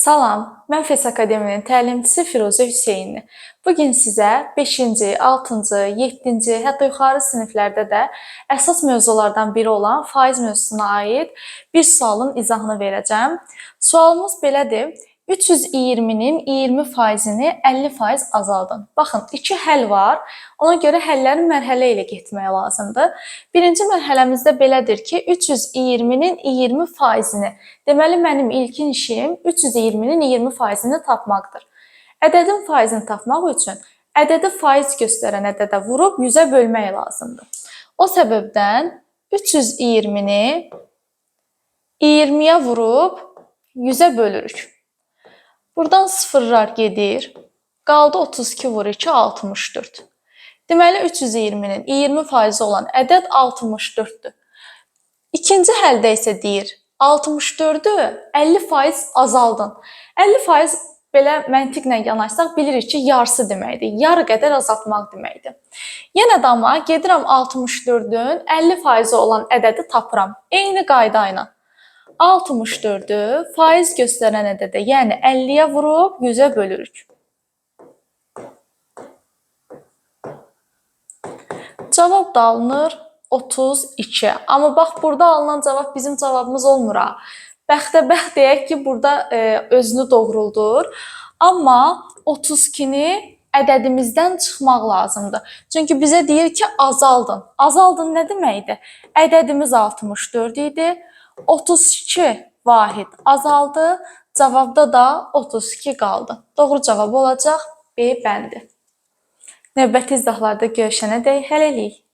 Salam, mən FES Akademinin təlimçisi Firuzə Hüseynli. Bugün sizə 5-ci, 6-cı, 7-ci, hətta yuxarı siniflərdə də əsas mövzulardan biri olan faiz mövzusuna aid bir sualın izahını verəcəm. Sualımız belədir. 320-nin 20%-ni 50% azaldın. Baxın, iki həll var. Ona görə həlləri mərhələ ilə getmək lazımdır. Birinci mərhələmizdə belədir ki, 320-nin 20%-ni. Deməli, mənim ilkin işim 320-nin 20%-ni tapmaqdır. Ədədin faizini tapmaq üçün ədədi faiz göstərən ədədə vurub 100-ə bölmək lazımdır. O səbəbdən 320-ni 20-yə vurub 100-ə bölürük. Buradan sıfırlar gedir. Qaldı 32 vur 2, 64. Deməli, 320-nin 20% olan ədəd 64-dür. İkinci həldə isə deyir, 64-ü 50% azaldın. 50% belə məntiqlə yanaşsaq bilirik ki, yarısı deməkdir. Yarı qədər azaltmaq deməkdir. Yenə də amma gedirəm 64-ün 50% olan ədədi tapıram. Eyni qayda ilə. 64-ü faiz göstərən ədədə, yəni 50-yə vurub 100-ə bölürük. Cavab da alınır 32. Amma bax, burada alınan cavab bizim cavabımız olmur. Bəxtəbəxt deyək ki, burada özünü doğruldur. Amma 32-ni ədədimizdən çıxmaq lazımdır. Çünki bizə deyir ki, azaldın. Azaldın nə deməkdir? Ədədimiz 64 idi. 32 vahid azaldı. Cavabda da 32 qaldı. Doğru cavab olacaq B bəndi. Növbəti izahlarda görüşənədək hələlik.